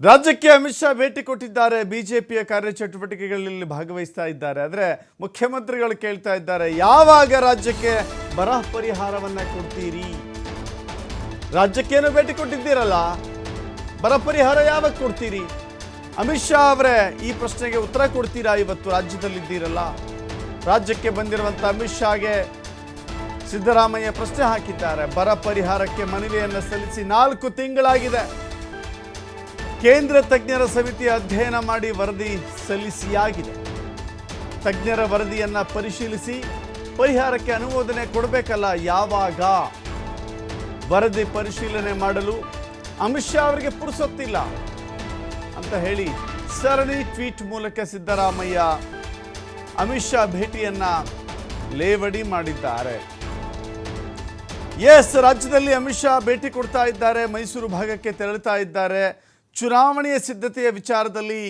ರಾಜ್ಯಕ್ಕೆ ಅಮಿತ್ ಶಾ ಭೇಟಿ ಕೊಟ್ಟಿದ್ದಾರೆ. ಬಿಜೆಪಿಯ ಕಾರ್ಯಚಟುವಟಿಕೆಗಳಲ್ಲಿ ಭಾಗವಹಿಸ್ತಾ ಇದ್ದಾರೆ. ಆದರೆ ಮುಖ್ಯಮಂತ್ರಿಗಳು ಕೇಳ್ತಾ ಇದ್ದಾರೆ, ಯಾವಾಗ ರಾಜ್ಯಕ್ಕೆ ಬರ ಪರಿಹಾರವನ್ನ ಕೊಡ್ತೀರಿ? ರಾಜ್ಯಕ್ಕೇನು ಭೇಟಿ ಕೊಟ್ಟಿದ್ದೀರಲ್ಲ, ಬರ ಪರಿಹಾರ ಯಾವಾಗ ಕೊಡ್ತೀರಿ? ಅಮಿತ್ ಶಾ ಅವರೇ ಈ ಪ್ರಶ್ನೆಗೆ ಉತ್ತರ ಕೊಡ್ತೀರಾ? ಇವತ್ತು ರಾಜ್ಯದಲ್ಲಿದ್ದೀರಲ್ಲ, ರಾಜ್ಯಕ್ಕೆ ಬಂದಿರುವಂಥ ಅಮಿತ್ ಶಾಗೆ ಸಿದ್ದರಾಮಯ್ಯ ಪ್ರಶ್ನೆ ಹಾಕಿದ್ದಾರೆ. ಬರ ಪರಿಹಾರಕ್ಕೆ ಮನವಿಯನ್ನು ಸಲ್ಲಿಸಿ 4 ತಿಂಗಳಾಗಿದೆ. ಕೇಂದ್ರ ತಜ್ಞರ ಸಮಿತಿ ಅಧ್ಯಯನ ಮಾಡಿ ವರದಿ ಸಲ್ಲಿಸಿಯಾಗಿದೆ. ತಜ್ಞರ ವರದಿಯನ್ನು ಪರಿಶೀಲಿಸಿ ಪರಿಹಾರಕ್ಕೆ ಅನುಮೋದನೆ ಕೊಡಬೇಕಲ್ಲ, ಯಾವಾಗ? ವರದಿ ಪರಿಶೀಲನೆ ಮಾಡಲು ಅಮಿತ್ ಶಾ ಅವರಿಗೆ ಪುರುಸೊತ್ತಿಲ್ಲ ಅಂತ ಹೇಳಿ ಸರಣಿ ಟ್ವೀಟ್ ಮೂಲಕ ಸಿದ್ದರಾಮಯ್ಯ ಅಮಿತ್ ಶಾ ಭೇಟಿಯನ್ನ ಲೇವಡಿ ಮಾಡಿದ್ದಾರೆ. ಎಸ್, ರಾಜ್ಯದಲ್ಲಿ ಅಮಿತ್ ಶಾ ಭೇಟಿ ಕೊಡ್ತಾ ಇದ್ದಾರೆ. ಮೈಸೂರು ಭಾಗಕ್ಕೆ ತೆರಳುತ್ತಾ ಇದ್ದಾರೆ. ಚುನಾವಣೆಯ ಸಿದ್ಧತೆಯ ವಿಚಾರದಲ್ಲಿ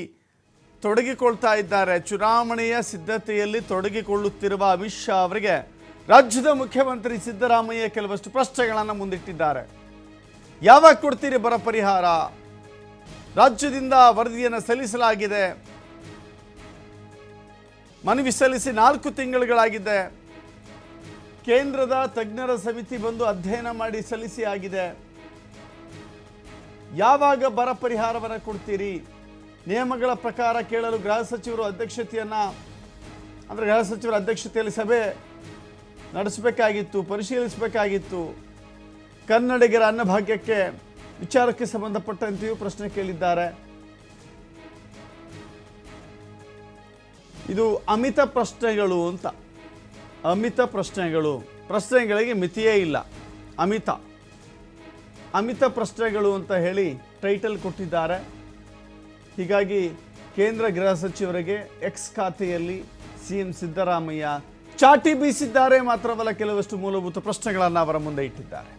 ತೊಡಗಿಕೊಳ್ತಾ ಇದ್ದಾರೆ. ಚುನಾವಣೆಯ ಸಿದ್ಧತೆಯಲ್ಲಿ ತೊಡಗಿಕೊಳ್ಳುತ್ತಿರುವ ಅಮಿತ್ ಶಾ ಅವರಿಗೆ ರಾಜ್ಯದ ಮುಖ್ಯಮಂತ್ರಿ ಸಿದ್ದರಾಮಯ್ಯ ಕೆಲವಷ್ಟು ಪ್ರಶ್ನೆಗಳನ್ನು ಮುಂದಿಟ್ಟಿದ್ದಾರೆ. ಯಾವಾಗ ಕೊಡ್ತೀರಿ ಬರ ಪರಿಹಾರ? ರಾಜ್ಯದಿಂದ ವರದಿಯನ್ನು ಸಲ್ಲಿಸಲಾಗಿದೆ, ಮನವಿ ಸಲ್ಲಿಸಿ 4 ತಿಂಗಳುಗಳಾಗಿದೆ. ಕೇಂದ್ರದ ತಜ್ಞರ ಸಮಿತಿ ಬಂದು ಅಧ್ಯಯನ ಮಾಡಿ ಸಲ್ಲಿಸಿ ಆಗಿದೆ. ಯಾವಾಗ ಬರ ಪರಿಹಾರವನ್ನು ಕೊಡ್ತೀರಿ? ನಿಯಮಗಳ ಪ್ರಕಾರ ಕೇಳಲು ಗೃಹ ಸಚಿವರ ಅಧ್ಯಕ್ಷತೆಯಲ್ಲಿ ಸಭೆ ನಡೆಸಬೇಕಾಗಿತ್ತು, ಪರಿಶೀಲಿಸಬೇಕಾಗಿತ್ತು. ಕನ್ನಡಿಗರ ಅನ್ನಭಾಗ್ಯಕ್ಕೆ ವಿಚಾರಕ್ಕೆ ಸಂಬಂಧಪಟ್ಟಂತೆಯೂ ಪ್ರಶ್ನೆ ಕೇಳಿದ್ದಾರೆ. ಇದು ಅಮಿತ ಪ್ರಶ್ನೆಗಳು ಅಂತ. ಅಮಿತ ಪ್ರಶ್ನೆಗಳಿಗೆ ಮಿತಿಯೇ ಇಲ್ಲ. ಅಮಿತ ಪ್ರಶ್ನೆಗಳು ಅಂತ ಹೇಳಿ ಟೈಟಲ್ ಕೊಟ್ಟಿದ್ದಾರೆ. ಹೀಗಾಗಿ ಕೇಂದ್ರ ಗೃಹ ಸಚಿವರಿಗೆ ಎಕ್ಸ್ ಖಾತೆಯಲ್ಲಿ ಸಿಎಂ ಸಿದ್ದರಾಮಯ್ಯ ಚಾಟಿ ಬೀಸಿದ್ದಾರೆ. ಮಾತ್ರವಲ್ಲ, ಕೆಲವಷ್ಟು ಮೂಲಭೂತ ಪ್ರಶ್ನೆಗಳನ್ನು ಅವರ ಮುಂದೆ ಇಟ್ಟಿದ್ದಾರೆ.